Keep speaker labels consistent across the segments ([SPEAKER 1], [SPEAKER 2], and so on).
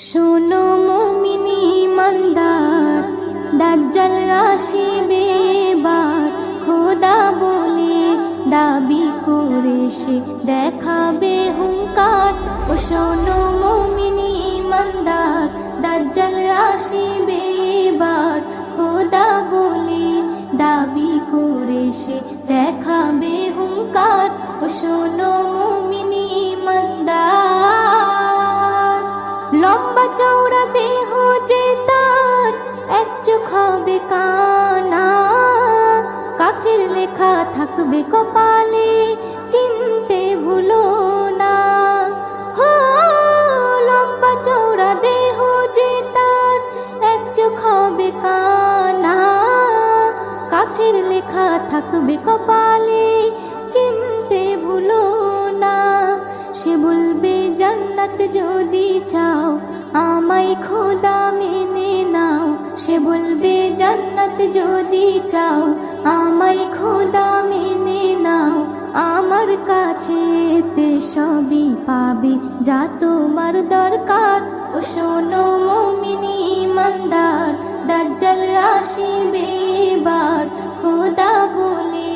[SPEAKER 1] শোনো মুমিনি ইমানদার, দাজ্জাল আসিবে এবার। খোদা বলে দাবি করে সে দেখাবে হুঙ্কার। ও শোনো মুমিনি ইমানদার, দাজ্জাল আসিবে এবার। খোদা বলে দাবি করে সে দেখাবে হুঙ্কার। ও শোনো মুমিনি ইমানদার, লম্বা চওড়া দেহ যে তার, এক চোখ হবে কানা। কাফির লেখা থাকবে কপালে, চিনতে ভুলো না। হো, লম্বা চওড়া দেহ যে তার, এক চোখ হবে কানা। কাফির লেখা থাকবে কপালে, চিনতে ভুলো না। সে বলবে জান্নাত যদি চাও, আমায় খোদা মেনে নাও। সে বলবে জান্নাত যদি চাও, আমায় খোদা মেনে নাও। আমার কাছে তে সবই পাবে যা তোমার দরকার। ও শোনো মুমিনি ইমানদার, দাজ্জাল আসিবে এবার। খোদা বলে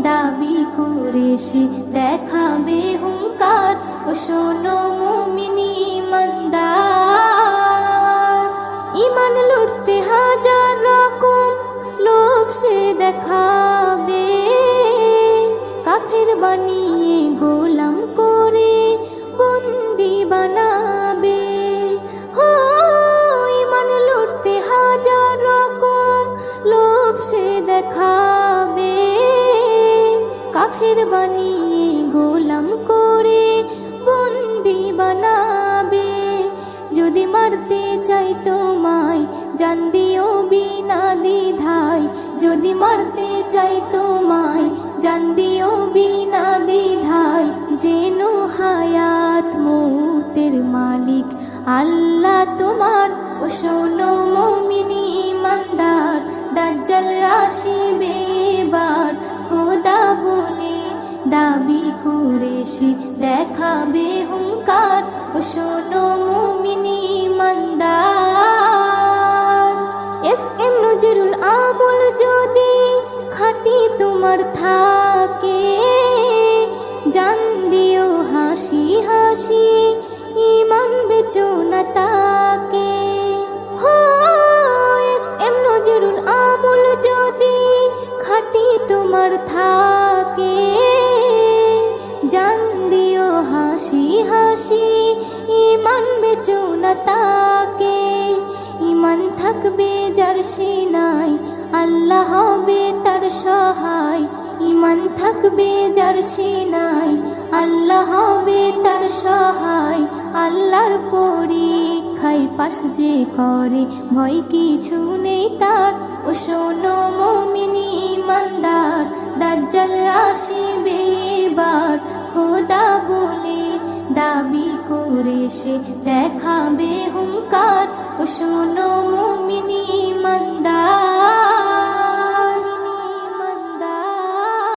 [SPEAKER 1] দাবি করে সে দেখাবে হুঙ্কার। ও শোনো মুমিনি ইমানদার, ইমান লুটতে হাজার রকম লোভ সে দেখাবে। কাফের বানিয়ে গোলাম করে বন্দি বানাবে। হো, ইমান লুটতে হাজার রকম লোভ সে দেখাবে। কাফের বানিয়ে গোলাম করে বন্দি বানাবে। যদি মারতে চাই তোমায়, জান দিও বিনা দ্বিধায়। যদি মারতে চাই তোমায়, জান দিও বিনা দ্বিধায়। যেন হায়াত মৌতের মালিক আল্লাহ তোমার। ও শোনো মুমিনি ইমানদার, দাজ্জাল আসিবে এবার। খোদা বলে দাবি করে সে দেখাবে হুঙ্কার। ও শোনো মুমিনি ইমানদার, এস.এম. নজরুল আমল যদি খাঁটি তোমার থাকে, জান দিও হাসি হাসি, ইমান বেচো না তাকে। হো, এস.এম. নজরুল আমল যদি খাঁটি তোমার থাকে, জান দিও হাসি হাসি, ইমান বেচো না তাকে। ইমান থাকবে যার সিনায়, আল্লাহ হবে তার সহায়। ইমান থাকবে যার সিনায়, আল্লাহ হবে তার সহায়। আল্লাহর পরীক্ষায় পাশ যে করে, ভয় কিছু নেই তার। ও শোনো মুমিনি ইমানদার, দাজ্জাল আসিবে এবার। খোদা বলে দাবি করে সে দেখাবে হুঙ্কার। ও শোনো মুমিনি ইমানদার।